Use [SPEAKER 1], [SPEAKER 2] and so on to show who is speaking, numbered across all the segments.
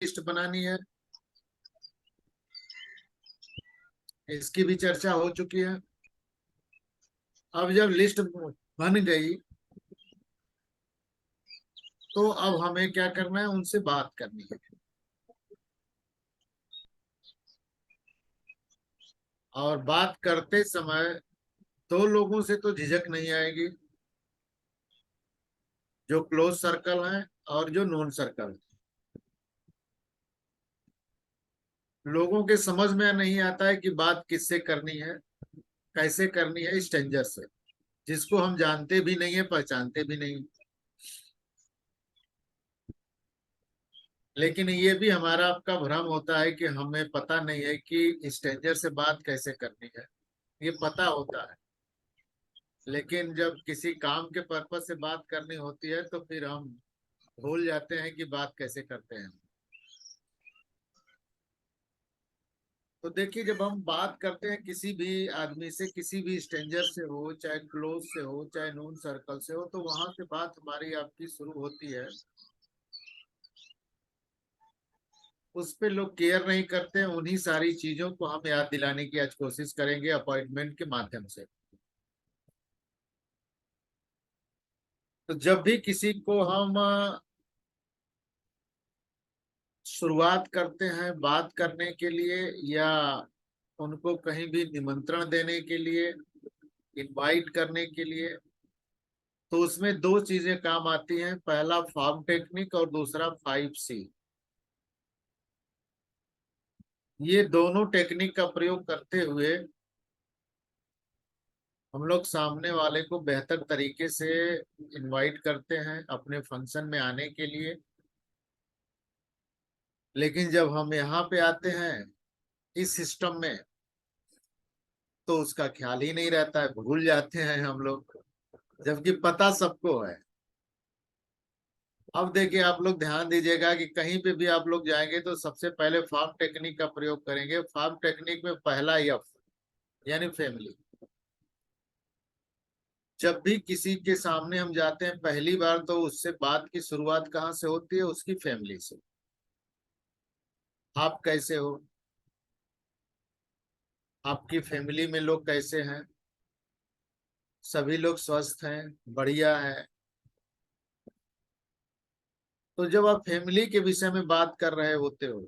[SPEAKER 1] List बनानी है, इसकी भी चर्चा हो चुकी है। अब जब लिस्ट बन गई तो अब हमें क्या करना है, उनसे बात करनी है। और बात करते समय दो लोगों से तो झिझक नहीं आएगी, जो क्लोज सर्कल है और जो नॉन सर्कल। लोगों के समझ में नहीं आता है कि बात किससे करनी है, कैसे करनी है, स्ट्रेंजर से, जिसको हम जानते भी नहीं है, पहचानते भी नहीं। लेकिन ये भी हमारा आपका भ्रम होता है कि हमें पता नहीं है कि स्ट्रेंजर से बात कैसे करनी है। ये पता होता है, लेकिन जब किसी काम के पर्पज से बात करनी होती है तो फिर हम भूल जाते हैं कि बात कैसे करते हैं। तो देखिए, जब हम बात करते हैं किसी भी आदमी से, किसी भी स्ट्रेंजर से हो, चाहे क्लोज से हो, चाहे नोन सर्कल से हो, तो वहां से बात हमारी आपकी शुरू होती है। उस पे लोग केयर नहीं करते हैं। उन्हीं सारी चीजों को हम याद दिलाने की आज कोशिश करेंगे अपॉइंटमेंट के माध्यम से। तो जब भी किसी को हम शुरुआत करते हैं बात करने के लिए, या उनको कहीं भी निमंत्रण देने के लिए, इनवाइट करने के लिए, तो उसमें दो चीजें काम आती हैं। पहला फॉर्म टेक्निक और दूसरा 5C। ये दोनों टेक्निक का प्रयोग करते हुए हम लोग सामने वाले को बेहतर तरीके से इनवाइट करते हैं अपने फंक्शन में आने के लिए। लेकिन जब हम यहाँ पे आते हैं इस सिस्टम में, तो उसका ख्याल ही नहीं रहता है, भूल जाते हैं हम लोग, जबकि पता सबको है। अब देखिए, आप लोग ध्यान दीजिएगा कि कहीं पे भी आप लोग जाएंगे तो सबसे पहले फार्म टेक्निक का प्रयोग करेंगे। फार्म टेक्निक में पहला F यानी फैमिली। जब भी किसी के सामने हम जाते हैं पहली बार, तो उससे बात की शुरुआत कहाँ से होती है? उसकी फैमिली से। आप कैसे हो, आपकी फैमिली में लोग कैसे हैं? सभी लोग स्वस्थ हैं, बढ़िया है? तो जब आप फैमिली के विषय में बात कर रहे होते हो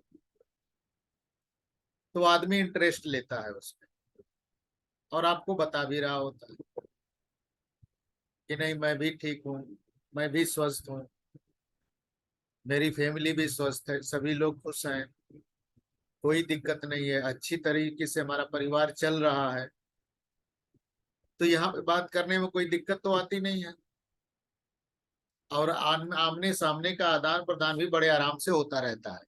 [SPEAKER 1] तो आदमी इंटरेस्ट लेता है उसमें, और आपको बता भी रहा होता है कि नहीं, मैं भी ठीक हूँ, मैं भी स्वस्थ हूँ, मेरी फैमिली भी स्वस्थ है, सभी लोग खुश हैं, कोई दिक्कत नहीं है, अच्छी तरीके से हमारा परिवार चल रहा है। तो यहाँ पे बात करने में कोई दिक्कत तो आती नहीं है। और आमने सामने का आदान प्रदान भी बड़े आराम से होता रहता है।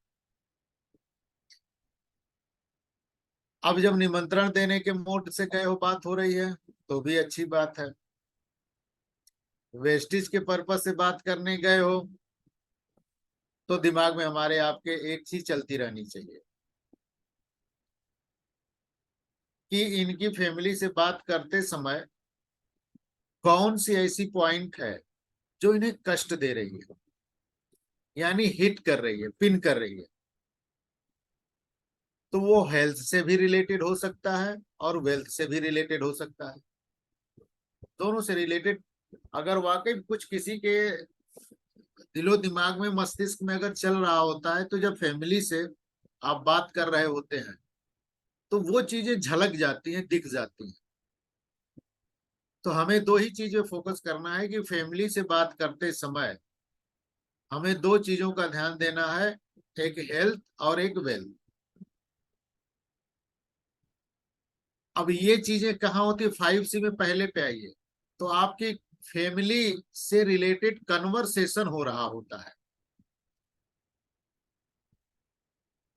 [SPEAKER 1] अब जब निमंत्रण देने के मूड से गए हो, बात हो रही है, तो भी अच्छी बात है। वेस्टिज के पर्पज से बात करने गए हो, तो दिमाग में हमारे आपके एक चीज चलती रहनी चाहिए कि इनकी फैमिली से बात करते समय कौन सी ऐसी पॉइंट है जो इन्हें कष्ट दे रही है, यानी हिट कर रही है, पिन कर रही है। तो वो हेल्थ से भी रिलेटेड हो सकता है और वेल्थ से भी रिलेटेड हो सकता है, दोनों से रिलेटेड। अगर वाकई कुछ किसी के दिलो दिमाग में, मस्तिष्क में अगर चल रहा होता है, तो जब फैमिली से आप बात कर रहे होते हैं तो वो चीजें झलक जाती हैं, दिख जाती हैं। तो हमें दो ही चीजें फोकस करना है कि फैमिली से बात करते समय हमें दो चीजों का ध्यान देना है, एक हेल्थ और एक वेल्थ। अब ये चीजें कहाँ होती है? 5C में पहले पे आइए। तो आपकी फैमिली से रिलेटेड कन्वर्सेशन हो रहा होता है,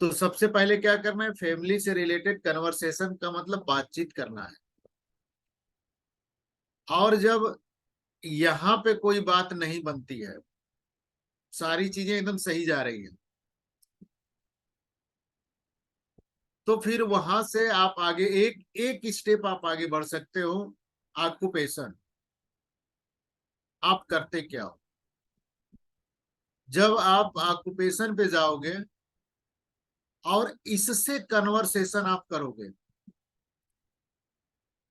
[SPEAKER 1] तो सबसे पहले क्या करना है? फैमिली से रिलेटेड कन्वर्सेशन का मतलब बातचीत करना है। और जब यहाँ पे कोई बात नहीं बनती है, सारी चीजें एकदम सही जा रही है, तो फिर वहां से आप आगे एक एक स्टेप आप आगे बढ़ सकते हो। ऑक्यूपेशन, आप करते क्या हो? जब आप ऑक्यूपेशन पे जाओगे और इससे कन्वर्सेशन आप करोगे,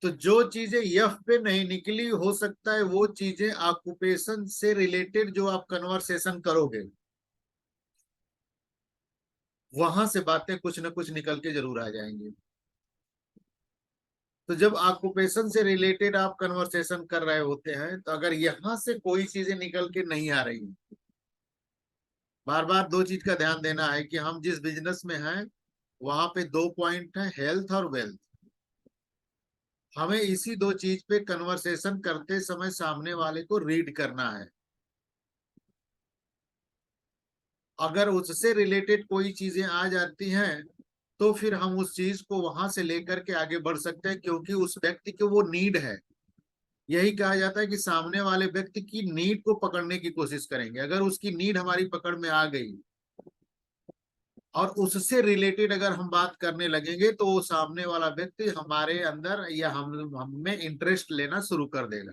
[SPEAKER 1] तो जो चीजें यफ पे नहीं निकली, हो सकता है वो चीजें ऑक्यूपेशन से रिलेटेड जो आप कन्वर्सेशन करोगे, वहां से बातें कुछ ना कुछ निकल के जरूर आ जाएंगी। तो जब ऑक्यूपेशन से रिलेटेड आप कन्वर्सेशन कर रहे होते हैं, तो अगर यहां से कोई चीजें निकल के नहीं आ रही, बार बार दो चीज का ध्यान देना है कि हम जिस बिजनेस में हैं वहां पे दो पॉइंट है, हेल्थ और वेल्थ। हमें इसी दो चीज पे कन्वर्सेशन करते समय सामने वाले को रीड करना है। अगर उससे रिलेटेड कोई चीजें आ जाती हैं, तो फिर हम उस चीज को वहां से लेकर के आगे बढ़ सकते हैं, क्योंकि उस व्यक्ति को वो नीड है। यही कहा जाता है कि सामने वाले व्यक्ति की नीड को पकड़ने की कोशिश करेंगे। अगर उसकी नीड हमारी पकड़ में आ गई और उससे रिलेटेड अगर हम बात करने लगेंगे, तो वो सामने वाला व्यक्ति हमारे अंदर या हम में इंटरेस्ट लेना शुरू कर देगा।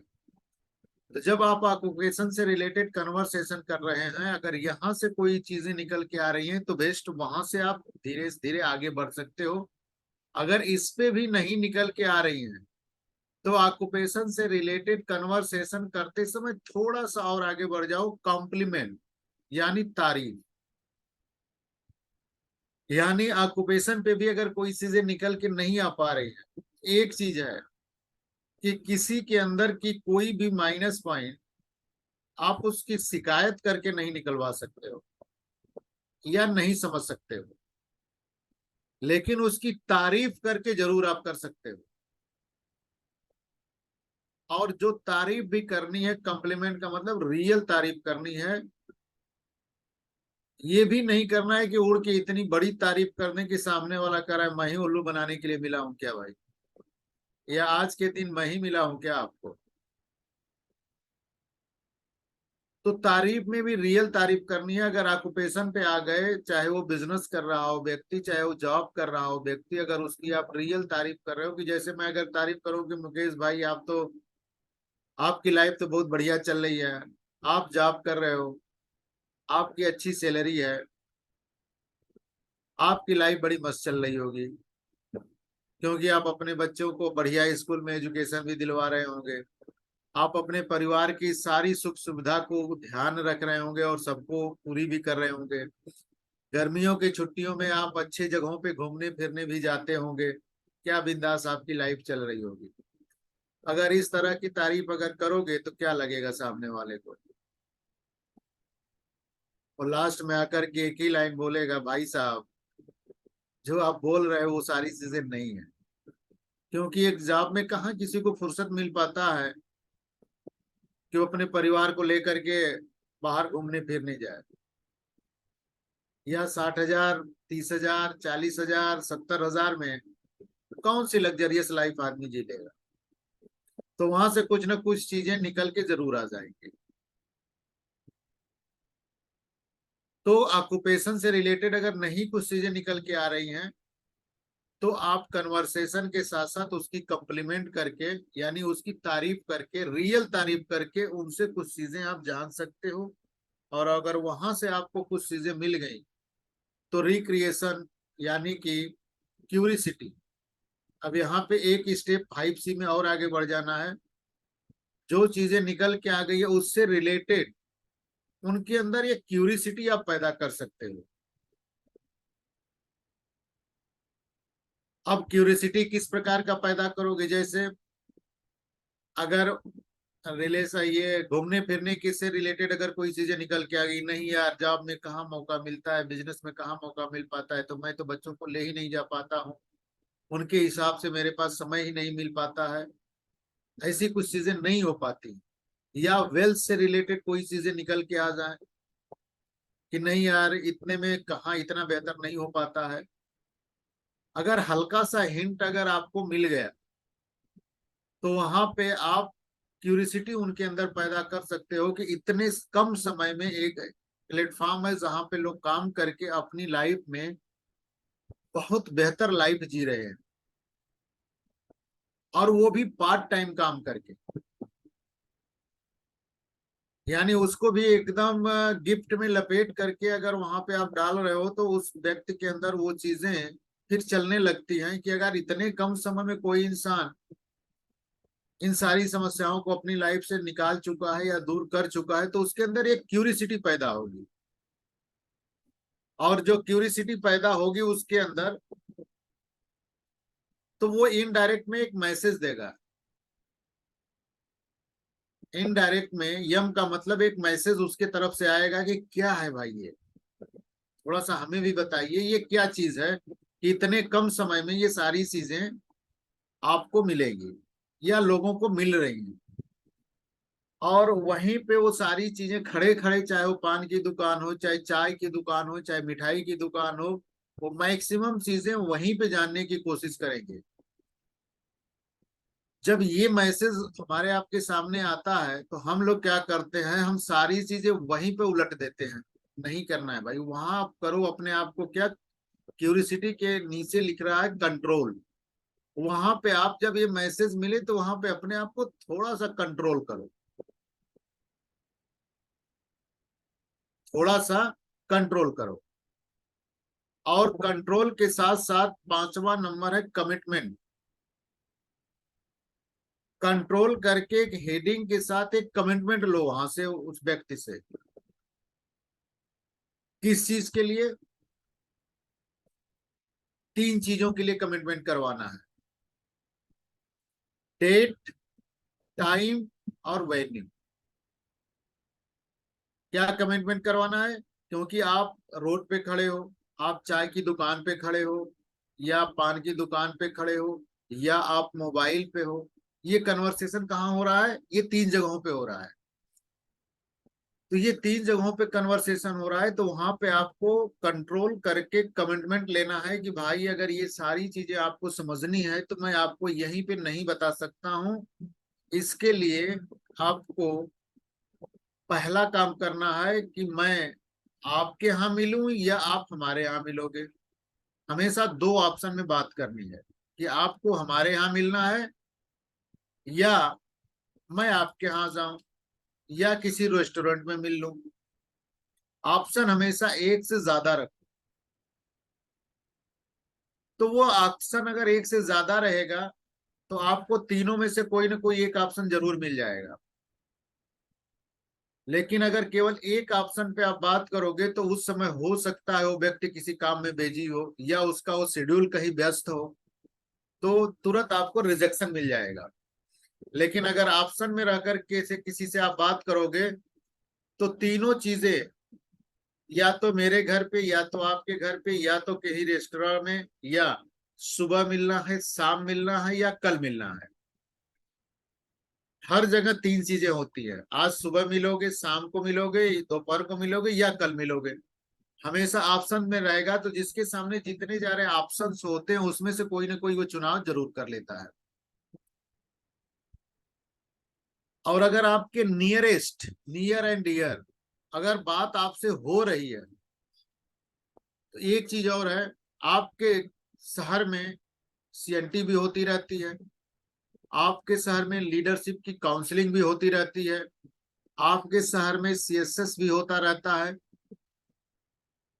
[SPEAKER 1] तो जब आप ऑक्यूपेशन से रिलेटेड कन्वर्सेशन कर रहे हैं, अगर यहाँ से कोई चीजें निकल के आ रही हैं, तो बेस्ट वहां से आप धीरे धीरे आगे बढ़ सकते हो। अगर इस पे भी नहीं निकल के आ रही हैं, तो ऑक्यूपेशन से रिलेटेड कन्वर्सेशन करते समय थोड़ा सा और आगे बढ़ जाओ, कॉम्प्लीमेंट यानी तारीफ। यानी ऑक्यूपेशन पे भी अगर कोई चीजें निकल के नहीं आ पा रही है, एक चीज है कि किसी के अंदर की कोई भी माइनस पॉइंट आप उसकी शिकायत करके नहीं निकलवा सकते हो या नहीं समझ सकते हो, लेकिन उसकी तारीफ करके जरूर आप कर सकते हो। और जो तारीफ भी करनी है, कॉम्प्लीमेंट का मतलब रियल तारीफ करनी है। ये भी नहीं करना है कि उड़ के इतनी बड़ी तारीफ करने के सामने वाला कर रहा है मैं ही उल्लू बनाने के लिए मिला हूं क्या भाई, या आज के दिन मैं ही मिला हूं क्या आपको। तो तारीफ में भी रियल तारीफ करनी है। अगर ऑक्यूपेशन पे आ गए, चाहे वो बिजनेस कर रहा हो व्यक्ति, चाहे वो जॉब कर रहा हो व्यक्ति, अगर उसकी आप रियल तारीफ कर रहे हो, कि जैसे मैं अगर तारीफ करूं कि मुकेश भाई आप तो, आपकी लाइफ तो बहुत बढ़िया चल रही है, आप जॉब कर रहे हो, आपकी अच्छी सैलरी है, आपकी लाइफ बड़ी मस्त चल रही होगी, क्योंकि आप अपने बच्चों को बढ़िया स्कूल में एजुकेशन भी दिलवा रहे होंगे, आप अपने परिवार की सारी सुख सुविधा को ध्यान रख रहे होंगे और सबको पूरी भी कर रहे होंगे। गर्मियों की छुट्टियों में आप अच्छी जगहों पे घूमने फिरने भी जाते होंगे, क्या बिंदास आपकी लाइफ चल रही होगी। अगर इस तरह की तारीफ अगर करोगे, तो क्या लगेगा सामने वाले को, और लास्ट में आकर के एक ही लाइन बोलेगा, भाई साहब जो आप बोल रहे हो वो सारी चीजें नहीं है। क्योंकि एक जॉब में कहाँ किसी को फुर्सत मिल पाता है कि वो अपने परिवार को लेकर के बाहर घूमने फिरने जाए। या 60,000, 30,000, 40,000, 70,000 में कौन सी लग्जरियस लाइफ आदमी जी लेगा। तो वहां से कुछ ना कुछ चीजें निकल के जरूर आ जाएंगी। तो ऑक्यूपेशन से रिलेटेड अगर नहीं कुछ चीजें निकल के आ रही हैं, तो आप कन्वर्सेशन के साथ साथ उसकी कम्प्लीमेंट करके, यानी उसकी तारीफ करके, रियल तारीफ करके उनसे कुछ चीजें आप जान सकते हो। और अगर वहां से आपको कुछ चीजें मिल गई, तो रिक्रिएशन यानी कि क्यूरिसिटी। अब यहाँ पे एक स्टेप 5C में और आगे बढ़ जाना है। जो चीजें निकल के आ गई है उससे रिलेटेड उनके अंदर एक क्यूरिसिटी आप पैदा कर सकते हो। अब क्यूरिसिटी किस प्रकार का पैदा करोगे, जैसे अगर रिलेशन ये घूमने फिरने के से रिलेटेड अगर कोई चीजें निकल के आ गई, नहीं यार जॉब में कहाँ मौका मिलता है, बिजनेस में कहाँ मौका मिल पाता है, तो मैं तो बच्चों को ले ही नहीं जा पाता हूँ, उनके हिसाब से मेरे पास समय ही नहीं मिल पाता है, ऐसी कुछ चीजें नहीं हो पाती। या वेल्थ से रिलेटेड कोई चीजें निकल के आ जाए कि नहीं यार इतने में कहाँ इतना बेहतर नहीं हो पाता है, अगर हल्का सा हिंट अगर आपको मिल गया, तो वहां पे आप क्यूरिसिटी उनके अंदर पैदा कर सकते हो कि इतने कम समय में एक प्लेटफॉर्म है जहां पे लोग काम करके अपनी लाइफ में बहुत बेहतर लाइफ जी रहे हैं, और वो भी पार्ट टाइम काम करके। यानी उसको भी एकदम गिफ्ट में लपेट करके अगर वहां पे आप डाल रहे हो तो उस व्यक्ति के अंदर वो चीजें फिर चलने लगती हैं कि अगर इतने कम समय में कोई इंसान इन सारी समस्याओं को अपनी लाइफ से निकाल चुका है या दूर कर चुका है तो उसके अंदर एक क्यूरिसिटी पैदा होगी। और जो क्यूरिसिटी पैदा होगी उसके अंदर, तो वो इनडायरेक्ट में एक मैसेज देगा। इनडायरेक्ट में यम का मतलब एक मैसेज उसके तरफ से आएगा कि क्या है भाई ये, थोड़ा सा हमें भी बताइए ये क्या चीज है कि इतने कम समय में ये सारी चीजें आपको मिलेगी या लोगों को मिल रही हैं। और वहीं पे वो सारी चीजें खड़े खड़े, चाहे वो पान की दुकान हो, चाहे चाय की दुकान हो, चाहे मिठाई की दुकान हो, वो मैक्सिमम चीजें वहीं पे जानने की कोशिश करेंगे। जब ये मैसेज हमारे आपके सामने आता है तो हम लोग क्या करते हैं, हम सारी चीजें वहीं पे उलट देते हैं। नहीं करना है भाई, वहां आप करो अपने आप को क्या, क्यूरिसिटी के नीचे लिख रहा है कंट्रोल। वहां पे आप जब ये मैसेज मिले तो वहां पे अपने आप को थोड़ा सा कंट्रोल करो, थोड़ा सा कंट्रोल करो। और कंट्रोल के साथ साथ पांचवा नंबर है कमिटमेंट। कंट्रोल करके एक हेडिंग के साथ एक कमिटमेंट लो वहां से, उस व्यक्ति से। किस चीज के लिए? तीन चीजों के लिए कमिटमेंट करवाना है। डेट, टाइम और वेन्यू। क्या कमिटमेंट करवाना है? क्योंकि आप रोड पे खड़े हो, आप चाय की दुकान पे खड़े हो, या पान की दुकान पे खड़े हो, या आप मोबाइल पे हो, ये कन्वर्सेशन कहाँ हो रहा है? ये तीन जगहों पे हो रहा है। तो ये तीन जगहों पे कन्वर्सेशन हो रहा है, तो वहां पे आपको कंट्रोल करके कमिटमेंट लेना है कि भाई अगर ये सारी चीजें आपको समझनी है तो मैं आपको यहीं पे नहीं बता सकता हूँ। इसके लिए आपको पहला काम करना है कि मैं आपके यहाँ मिलूं या आप हमारे यहाँ मिलोगे। हमेशा दो ऑप्शन में बात करनी है कि आपको हमारे यहाँ मिलना है या मैं आपके यहाँ जाऊं या किसी रेस्टोरेंट में मिल लूं। ऑप्शन हमेशा एक से ज्यादा रखो। तो वो ऑप्शन अगर एक से ज्यादा रहेगा तो आपको तीनों में से कोई ना कोई एक ऑप्शन जरूर मिल जाएगा। लेकिन अगर केवल एक ऑप्शन पे आप बात करोगे तो उस समय हो सकता है वो व्यक्ति किसी काम में बिजी हो या उसका वो शेड्यूल कहीं व्यस्त हो, तो तुरंत आपको रिजेक्शन मिल जाएगा। लेकिन अगर ऑप्शन में रहकर के से किसी से आप बात करोगे तो तीनों चीजें, या तो मेरे घर पे या तो आपके घर पे या तो कहीं रेस्टोरेंट में, या सुबह मिलना है, शाम मिलना है या कल मिलना है, हर जगह तीन चीजें होती है। आज सुबह मिलोगे, शाम को मिलोगे, दोपहर को मिलोगे या कल मिलोगे। हमेशा ऑप्शन में रहेगा, तो जिसके सामने जितने जा रहे ऑप्शंस होते हैं उसमें से कोई ना कोई वो चुनाव जरूर कर लेता है। और अगर आपके नियरेस्ट, नियर एंड डियर अगर बात आपसे हो रही है तो एक चीज और है, आपके शहर में सीएनटी भी होती रहती है, आपके शहर में लीडरशिप की काउंसलिंग भी होती रहती है, आपके शहर में सीएसएस भी होता रहता है।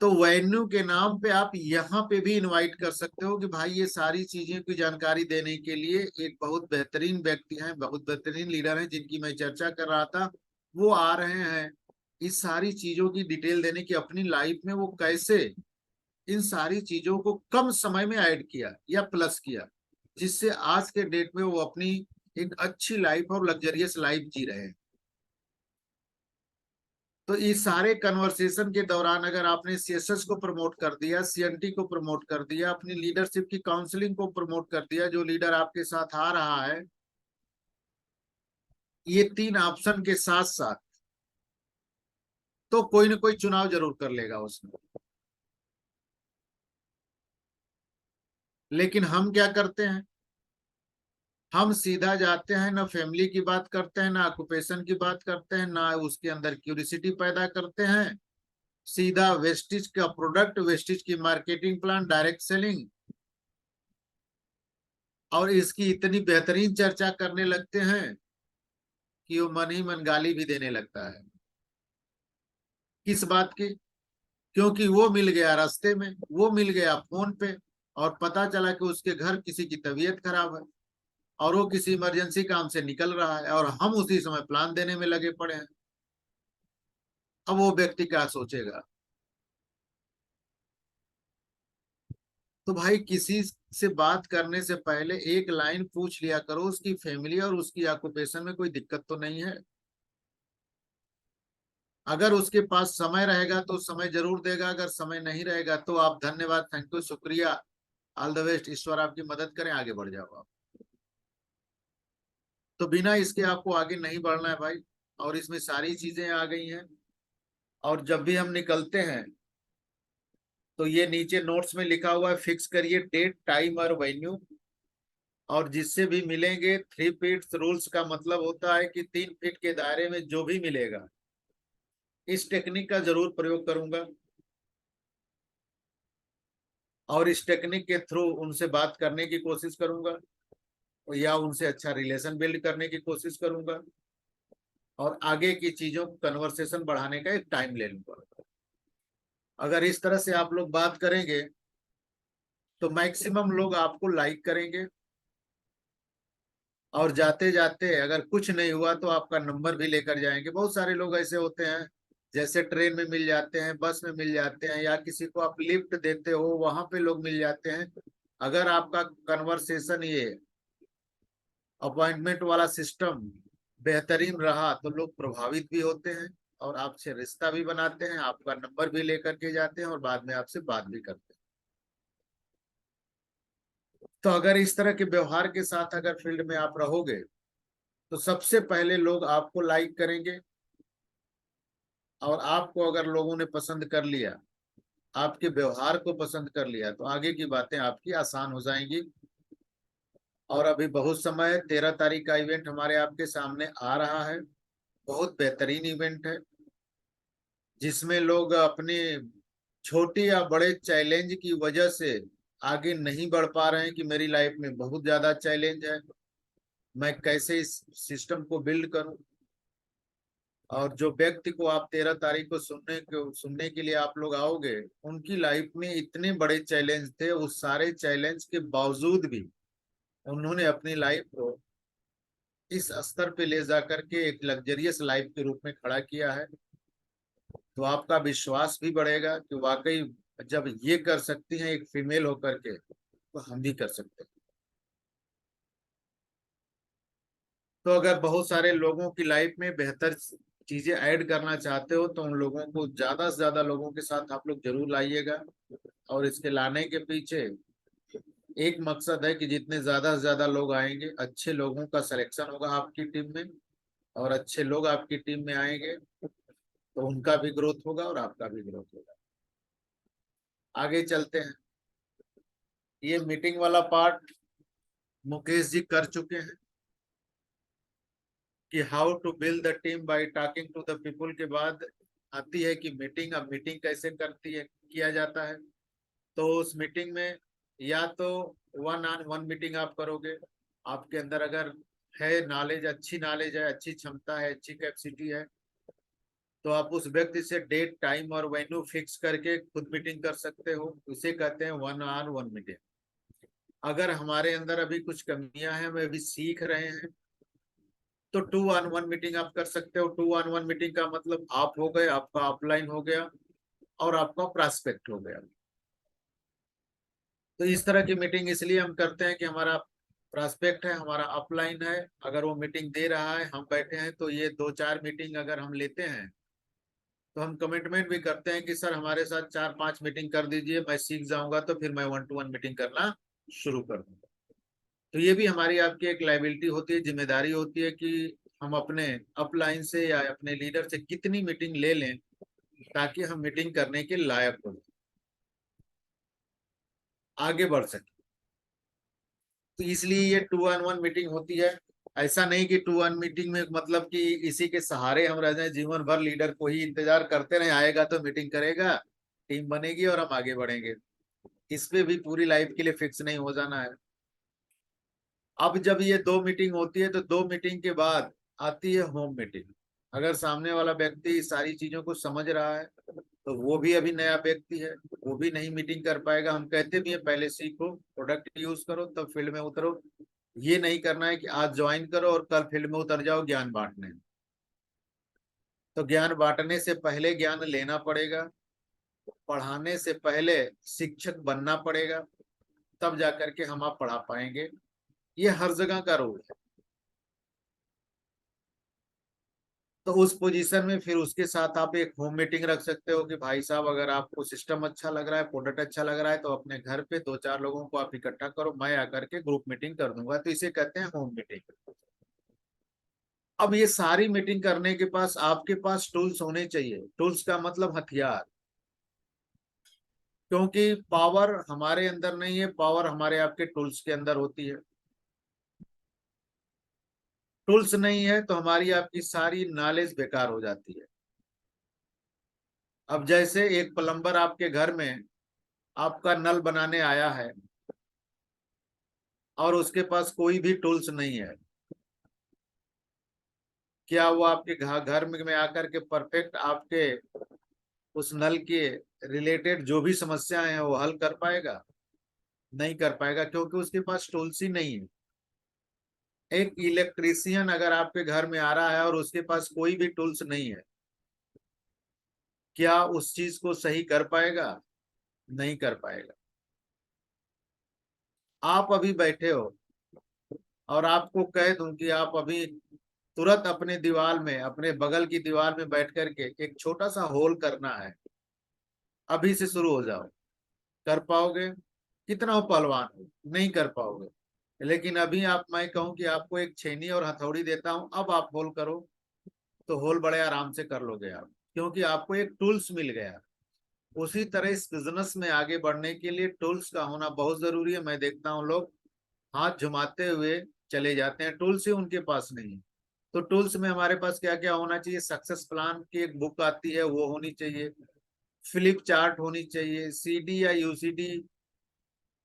[SPEAKER 1] तो वेन्यू के नाम पे आप यहाँ पे भी इनवाइट कर सकते हो कि भाई ये सारी चीजें की जानकारी देने के लिए एक बहुत बेहतरीन व्यक्ति हैं, बहुत बेहतरीन लीडर हैं जिनकी मैं चर्चा कर रहा था, वो आ रहे हैं इस सारी चीजों की डिटेल देने की, अपनी लाइफ में वो कैसे इन सारी चीजों को कम समय में ऐड किया या प्लस किया, जिससे आज के डेट में वो अपनी एक अच्छी लाइफ और लग्जरियस लाइफ जी रहे हैं। तो इस सारे कन्वर्सेशन के दौरान अगर आपने सीएसएस को प्रमोट कर दिया, सीएनटी को प्रमोट कर दिया, अपनी लीडरशिप की काउंसलिंग को प्रमोट कर दिया, जो लीडर आपके साथ आ रहा है, ये तीन ऑप्शन के साथ साथ, तो कोई ना कोई चुनाव जरूर कर लेगा उसमें। लेकिन हम क्या करते हैं, हम सीधा जाते हैं, ना फैमिली की बात करते हैं, ना ऑक्यूपेशन की बात करते हैं, ना उसके अंदर क्यूरिसिटी पैदा करते हैं। सीधा वेस्टिज का प्रोडक्ट, वेस्टिज की मार्केटिंग प्लान, डायरेक्ट सेलिंग, और इसकी इतनी बेहतरीन चर्चा करने लगते हैं कि वो मन ही मन गाली भी देने लगता है। किस बात की? क्योंकि वो मिल गया रास्ते में, वो मिल गया फोन पे, और पता चला कि उसके घर किसी की तबीयत खराब है और वो किसी इमरजेंसी काम से निकल रहा है, और हम उसी समय प्लान देने में लगे पड़े हैं। अब वो व्यक्ति क्या सोचेगा? तो भाई किसी से बात करने से पहले एक लाइन पूछ लिया करो, उसकी फैमिली और उसकी ऑक्यूपेशन में कोई दिक्कत तो नहीं है। अगर उसके पास समय रहेगा तो समय जरूर देगा, अगर समय नहीं रहेगा तो आप धन्यवाद, थैंक यू, शुक्रिया, ऑल द बेस्ट, ईश्वर आपकी मदद करें, आगे बढ़ जाओ आप। तो बिना इसके आपको आगे नहीं बढ़ना है भाई। और इसमें सारी चीजें आ गई हैं। और जब भी हम निकलते हैं तो ये नीचे नोट्स में लिखा हुआ है, फिक्स करिए डेट, टाइम और वेन्यू। और जिससे भी मिलेंगे, 3 फीट रूल्स का मतलब होता है कि 3 फीट के दायरे में जो भी मिलेगा, इस टेक्निक का जरूर प्रयोग करूंगा। और इस टेक्निक के थ्रू उनसे बात करने की कोशिश करूंगा, या उनसे अच्छा रिलेशन बिल्ड करने की कोशिश करूंगा, और आगे की चीजों को कन्वर्सेशन बढ़ाने का एक टाइम ले लूंगा। अगर इस तरह से आप लोग बात करेंगे तो मैक्सिमम लोग आपको लाइक करेंगे। और जाते जाते अगर कुछ नहीं हुआ तो आपका नंबर भी लेकर जाएंगे। बहुत सारे लोग ऐसे होते हैं, जैसे ट्रेन में मिल जाते हैं, बस में मिल जाते हैं, या किसी को आप लिफ्ट देते हो वहां पे लोग मिल जाते हैं। अगर आपका कन्वर्सेशन, ये अपॉइंटमेंट वाला सिस्टम बेहतरीन रहा तो लोग प्रभावित भी होते हैं, और आपसे रिश्ता भी बनाते हैं, आपका नंबर भी लेकर के जाते हैं, और बाद में आपसे बात भी करते हैं। तो अगर इस तरह के व्यवहार के साथ अगर फील्ड में आप रहोगे तो सबसे पहले लोग आपको लाइक करेंगे। और आपको अगर लोगों ने पसंद कर लिया, आपके व्यवहार को पसंद कर लिया, तो आगे की बातें आपकी आसान हो जाएंगी। और अभी बहुत समय है, 13 तारीख का इवेंट हमारे आपके सामने आ रहा है। बहुत बेहतरीन इवेंट है, जिसमें लोग अपने छोटे या बड़े चैलेंज की वजह से आगे नहीं बढ़ पा रहे हैं कि मेरी लाइफ में बहुत ज्यादा चैलेंज है, मैं कैसे इस सिस्टम को बिल्ड करूं। और जो व्यक्ति को आप 13 तारीख को सुनने के लिए आप लोग आओगे, उनकी लाइफ में इतने बड़े चैलेंज थे, उस सारे चैलेंज के बावजूद भी उन्होंने अपनी लाइफ को इस स्तर पे ले जाकर के एक लग्जरियस लाइफ के रूप में खड़ा किया है। तो आपका विश्वास भी बढ़ेगा कि वाकई जब ये कर सकती हैं एक फीमेल होकर के, तो हम भी कर सकते हैं। तो अगर बहुत सारे लोगों की लाइफ में बेहतर चीजें ऐड करना चाहते हो तो उन लोगों को, ज्यादा से ज्यादा लोगों के साथ आप लोग जरूर लाइएगा। और इसके लाने के पीछे एक मकसद है कि जितने ज्यादा से ज्यादा लोग आएंगे, अच्छे लोगों का सिलेक्शन होगा आपकी टीम में, और अच्छे लोग आपकी टीम में आएंगे तो उनका भी ग्रोथ होगा और आपका भी ग्रोथ होगा। आगे चलते हैं। ये मीटिंग वाला पार्ट मुकेश जी कर चुके हैं कि how to build the team by talking to the people के बाद आती है कि मीटिंग। अब मीटिंग कैसे करती है, किया जाता है? तो उस मीटिंग में या तो 1-on-1 मीटिंग आप करोगे। आपके अंदर अगर है नॉलेज, अच्छी नॉलेज है, अच्छी क्षमता है, अच्छी कैपेसिटी है, तो आप उस व्यक्ति से डेट, टाइम और वेन्यू फिक्स करके खुद मीटिंग कर सकते हो। उसे कहते हैं 1-on-1 मीटिंग। अगर हमारे अंदर अभी कुछ कमियां हैं, हम अभी सीख रहे हैं, तो 2-on-1 मीटिंग आप कर सकते हो। 2-on-1 मीटिंग का मतलब आप हो गए, आपका अपलाइन हो गया, और आपका प्रॉस्पेक्ट हो गया। तो इस तरह की मीटिंग इसलिए हम करते हैं कि हमारा प्रॉस्पेक्ट है, हमारा अपलाइन है, अगर वो मीटिंग दे रहा है, हम बैठे हैं, तो ये 2-4 मीटिंग अगर हम लेते हैं तो हम कमिटमेंट भी करते हैं कि सर हमारे साथ 4-5 मीटिंग कर दीजिए, मैं सीख जाऊंगा तो फिर मैं 1-to-1 मीटिंग करना शुरू कर दूंगा। तो ये भी हमारी आपकी एक लाइबिलिटी होती है, जिम्मेदारी होती है कि हम अपने अपलाइन से या अपने लीडर से कितनी मीटिंग ले लें ताकि हम मीटिंग करने के लायक हो, आगे बढ़ सके। तो इसलिए ये 2-on-1 मीटिंग होती है। ऐसा नहीं कि 2-on मीटिंग में मतलब कि इसी के सहारे हम रह जाएं जीवन भर, लीडर को ही इंतजार करते रहे, आएगा तो मीटिंग करेगा, टीम बनेगी और हम आगे बढ़ेंगे। इस पे भी पूरी लाइफ के लिए फिक्स नहीं हो जाना है। अब जब ये 2 मीटिंग होती है तो 2 मीटिंग के बाद आती है होम मीटिंग। अगर सामने वाला व्यक्ति सारी चीजों को समझ रहा है तो वो भी अभी नया व्यक्ति है, वो भी नहीं मीटिंग कर पाएगा। हम कहते भी हैं पहले सीखो, प्रोडक्ट यूज करो, तब फील्ड में उतरो। ये नहीं करना है कि आज ज्वाइन करो और कल फील्ड में उतर जाओ ज्ञान बांटने। तो ज्ञान बांटने से पहले ज्ञान लेना पड़ेगा, पढ़ाने से पहले शिक्षक बनना पड़ेगा, तब जाकर के हम आप पढ़ा पाएंगे। ये हर जगह का रूल है। तो उस पोजीशन में फिर उसके साथ आप एक होम मीटिंग रख सकते हो कि भाई साहब अगर आपको सिस्टम अच्छा लग रहा है, प्रोडक्ट अच्छा लग रहा है, तो अपने घर पे 2-4 लोगों को आप इकट्ठा करो, मैं आकर के ग्रुप मीटिंग कर दूंगा। तो इसे कहते हैं होम मीटिंग। अब ये सारी मीटिंग करने के पास आपके पास टूल्स होने चाहिए। टूल्स का मतलब हथियार, क्योंकि पावर हमारे अंदर नहीं है, पावर हमारे आपके टूल्स के अंदर होती है। टूल्स नहीं है तो हमारी आपकी सारी नॉलेज बेकार हो जाती है। अब जैसे एक प्लम्बर आपके घर में आपका नल बनाने आया है और उसके पास कोई भी टूल्स नहीं है, क्या वो आपके घर में आकर के परफेक्ट आपके उस नल के रिलेटेड जो भी समस्याएं हैं वो हल कर पाएगा? नहीं कर पाएगा, क्योंकि उसके पास टूल्स ही नहीं है। एक इलेक्ट्रीशियन अगर आपके घर में आ रहा है और उसके पास कोई भी टूल्स नहीं है, क्या उस चीज को सही कर पाएगा? नहीं कर पाएगा। आप अभी बैठे हो और आपको कह दूं कि आप अभी तुरंत अपने दीवार में, अपने बगल की दीवार में बैठ करके एक छोटा सा होल करना है, अभी से शुरू हो जाओ। कर पाओगे? कितना हो पहलवान हो, नहीं कर पाओगे। लेकिन अभी आप, मैं कहूं कि आपको एक छेनी और हथौड़ी देता हूं, अब आप होल करो, तो होल बड़े आराम से कर लोगे आप, क्योंकि आपको एक टूल्स मिल गया। उसी तरह इस बिजनेस में आगे बढ़ने के लिए टूल्स का होना बहुत जरूरी है। मैं देखता हूँ लोग हाथ झुमाते हुए चले जाते हैं, टूल्स ही उनके पास नहीं है। तो टूल्स में हमारे पास क्या क्या होना चाहिए? सक्सेस प्लान की एक बुक आती है वो होनी चाहिए, फ्लिप चार्ट होनी चाहिए, सीडी या यूसीडी,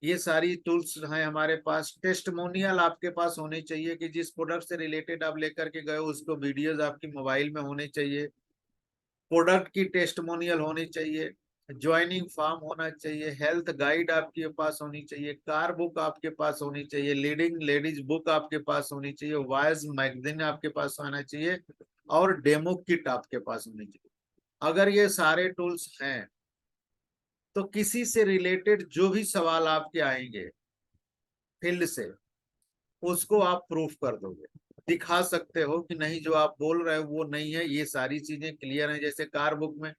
[SPEAKER 1] ये सारी टूल्स हैं हमारे पास। टेस्टमोनियल आपके पास होने चाहिए कि जिस प्रोडक्ट से रिलेटेड आप लेकर के गए उसको वीडियोज आपकी मोबाइल में होने चाहिए। प्रोडक्ट की टेस्टमोनियल होनी चाहिए, ज्वाइनिंग फॉर्म होना चाहिए, हेल्थ गाइड आपके पास होनी चाहिए, कार बुक आपके पास होनी चाहिए, लीडिंग लेडीज बुक आपके पास होनी चाहिए, वॉइस मैगजीन आपके पास होना चाहिए, और डेमो किट आपके पास होनी चाहिए। अगर ये सारे टूल्स हैं तो किसी से रिलेटेड जो भी सवाल आपके आएंगे फील्ड से, उसको आप प्रूफ कर दोगे, दिखा सकते हो कि नहीं जो आप बोल रहे हो वो नहीं है, ये सारी चीजें क्लियर हैं। जैसे कार बुक में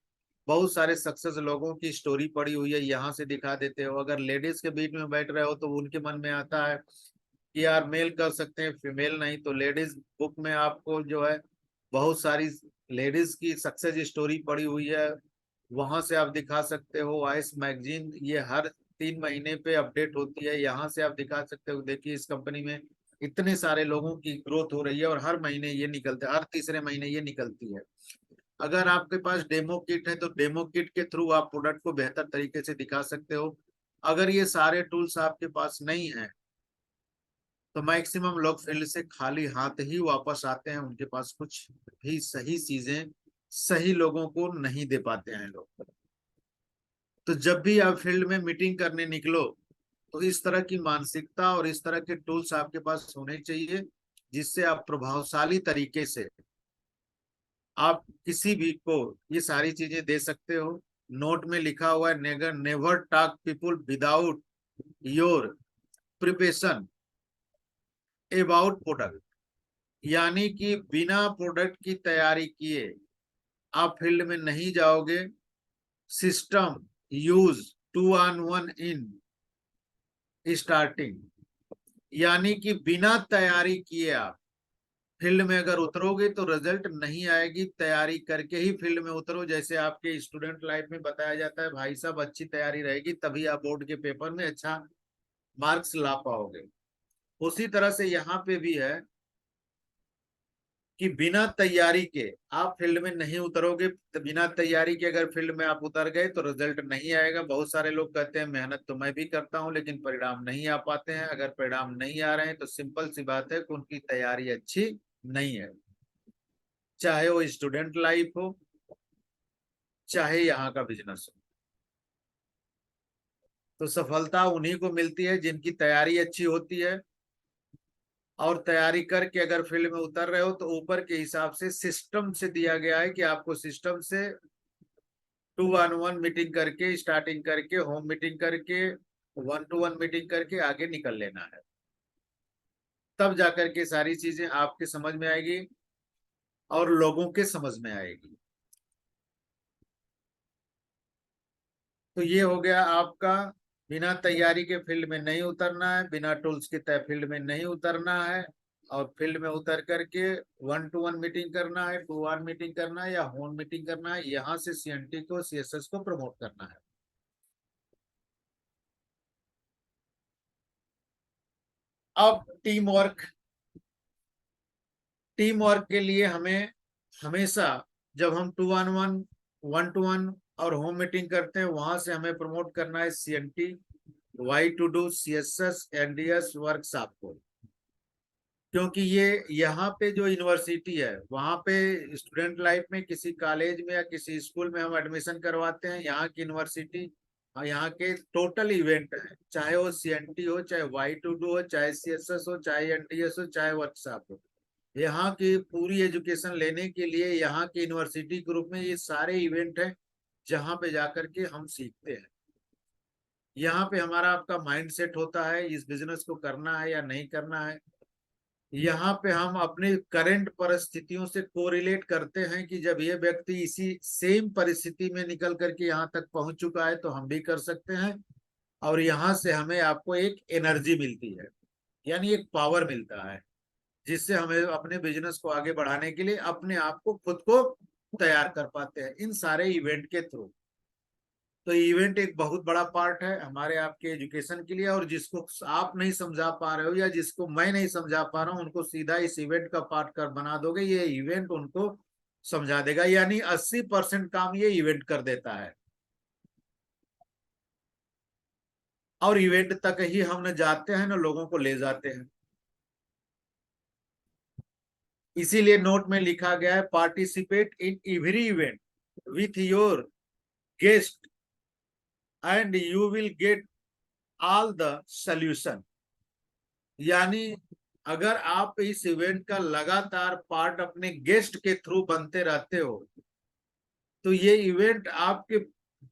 [SPEAKER 1] बहुत सारे सक्सेस लोगों की स्टोरी पड़ी हुई है, यहाँ से दिखा देते हो। अगर लेडीज के बीच में बैठ रहे हो तो उनके मन में आता है कि यार मेल कर सकते हैं, फीमेल नहीं, तो लेडीज बुक में आपको जो है बहुत सारी लेडीज की सक्सेस स्टोरी पड़ी हुई है, वहां से आप दिखा सकते हो। वॉइस मैगजीन ये हर 3 महीने पे अपडेट होती है, यहाँ से आप दिखा सकते हो देखिए इस कंपनी में इतने सारे लोगों की ग्रोथ हो रही है और हर महीने ये निकलते है, हर तीसरे महीने ये निकलती है। अगर आपके पास डेमो किट है तो डेमो किट के थ्रू आप प्रोडक्ट को बेहतर तरीके से दिखा सकते हो। अगर ये सारे टूल्स आपके पास नहीं है तो मैक्सिमम लोग फील्ड से खाली हाथ ही वापस आते हैं, उनके पास कुछ भी सही चीजें सही लोगों को नहीं दे पाते हैं लोग। तो जब भी आप फील्ड में मीटिंग करने निकलो तो इस तरह की मानसिकता और इस तरह के टूल्स आपके पास होने चाहिए, जिससे आप प्रभावशाली तरीके से आप किसी भी को ये सारी चीजें दे सकते हो। नोट में लिखा हुआ है, नेगर never talk people without your preparation about product, यानी कि बिना प्रोडक्ट की तैयारी किए आप फील्ड में नहीं जाओगे। System use 2-on-1 in starting, यानी कि बिना तैयारी किए आप फील्ड में अगर उतरोगे तो रिजल्ट नहीं आएगी। तैयारी करके ही फील्ड में उतरो। जैसे आपके स्टूडेंट लाइफ में बताया जाता है भाई साहब अच्छी तैयारी रहेगी तभी आप बोर्ड के पेपर में अच्छा मार्क्स ला पाओगे, उसी तरह से यहाँ पे भी है कि बिना तैयारी के आप फील्ड में नहीं उतरोगे। तो बिना तैयारी के अगर फील्ड में आप उतर गए तो रिजल्ट नहीं आएगा। बहुत सारे लोग कहते हैं मेहनत तो मैं भी करता हूं लेकिन परिणाम नहीं आ पाते हैं। अगर परिणाम नहीं आ रहे हैं तो सिंपल सी बात है कि उनकी तैयारी अच्छी नहीं है। चाहे वो स्टूडेंट लाइफ हो, चाहे यहाँ का बिजनेस हो। तो सफलता उन्हीं को मिलती है जिनकी तैयारी अच्छी होती है, और तैयारी करके अगर फील्ड में उतर रहे हो तो ऊपर के हिसाब से सिस्टम से दिया गया है कि आपको सिस्टम से 2-on-1 मीटिंग करके, स्टार्टिंग करके, होम मीटिंग करके, 1-to-1 मीटिंग करके आगे निकल लेना है। तब जाकर के सारी चीजें आपके समझ में आएगी और लोगों के समझ में आएगी। तो ये हो गया आपका, बिना तैयारी के फील्ड में नहीं उतरना है, बिना टूल्स के तय फील्ड में नहीं उतरना है, और फील्ड में उतर करके 1-to-1 मीटिंग करना है, 2-1 मीटिंग करना है या होम मीटिंग करना है, यहाँ से CNT को, CSS को प्रमोट करना है। अब टीम वर्क, टीम वर्क के लिए हमें हमेशा, जब हम 2-on-1, 1-to-1 और होम मीटिंग करते हैं, वहां से हमें प्रमोट करना है CNT, Y-to-do, CSS, NDS workshop को। क्योंकि ये यहाँ पे जो यूनिवर्सिटी है, वहाँ पे स्टूडेंट लाइफ में किसी कॉलेज में या किसी स्कूल में हम एडमिशन करवाते हैं, यहाँ की यूनिवर्सिटी और यहाँ के टोटल इवेंट है, चाहे वो CNT हो, चाहे Y-to-do हो, चाहे CSS हो, चाहे NDS हो, चाहे वर्कशॉप हो, यहाँ की पूरी एजुकेशन लेने के लिए यहाँ के यूनिवर्सिटी ग्रुप में ये सारे इवेंट हैं, जहाँ पे जाकर के हम सीखते हैं। यहाँ पे हमारा आपका माइंड सेट होता है, इस बिजनेस को करना है या नहीं करना है। यहाँ पे हम अपने करंट परिस्थितियों से कोरिलेट करते हैं कि जब ये व्यक्ति इसी सेम परिस्थिति में निकल करके यहाँ तक पहुंच चुका है तो हम भी कर सकते हैं। और यहाँ से हमें आपको एक एनर्जी मिलती है, यानी एक पावर मिलता है, जिससे हमें अपने बिजनेस को आगे बढ़ाने के लिए अपने आप को खुद को तैयार कर पाते हैं इन सारे इवेंट के थ्रू। तो इवेंट एक बहुत बड़ा पार्ट है हमारे आपके एजुकेशन के लिए, और जिसको आप नहीं समझा पा रहे हो या जिसको मैं नहीं समझा पा रहा हूँ, उनको सीधा इस इवेंट का पार्ट कर बना दोगे, ये इवेंट उनको समझा देगा। यानी 80% काम ये इवेंट कर देता है, और इवेंट तक ही हम न जाते हैं न लोगों को ले जाते हैं। इसीलिए नोट में लिखा गया है, participate in every event with your guest and you will get all the solution. यानी अगर आप इस इवेंट का लगातार पार्ट अपने गेस्ट के थ्रू बनते रहते हो, तो ये इवेंट आपके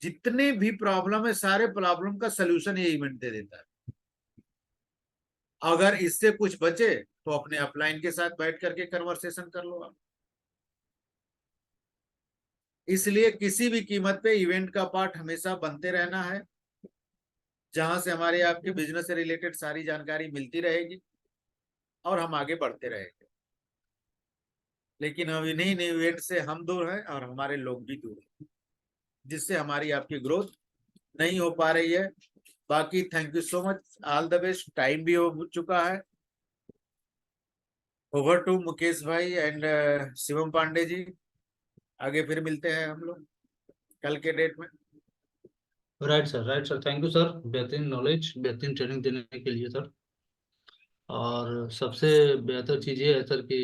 [SPEAKER 1] जितने भी प्रॉब्लम है, सारे प्रॉब्लम का सलूशन ये इवेंट दे देता है। अगर इससे कुछ बचे तो अपने अपलाइन के साथ बैठ करके कन्वर्सेशन कर लो आप। इसलिए किसी भी कीमत पे इवेंट का पार्ट हमेशा बनते रहना है, जहां से हमारे आपके बिजनेस से रिलेटेड सारी जानकारी मिलती रहेगी और हम आगे बढ़ते रहेंगे। लेकिन अब इन्हीं इवेंट से हम दूर हैं और हमारे लोग भी दूर हैं, जिससे हमारी आपकी ग्रोथ नहीं हो पा रही है। बाकी thank you so much, all the best. Time भी हो चुका है। ओवर टू मुकेश भाई एंड शिवम पांडे जी। आगे फिर मिलते हैं हम लोग कल के डेट में।
[SPEAKER 2] Right sir, right sir, thank you sir, बेहतरीन नॉलेज, बेहतरीन ट्रेनिंग देने के लिए सर। और सबसे बेहतर चीज़ ये है सर कि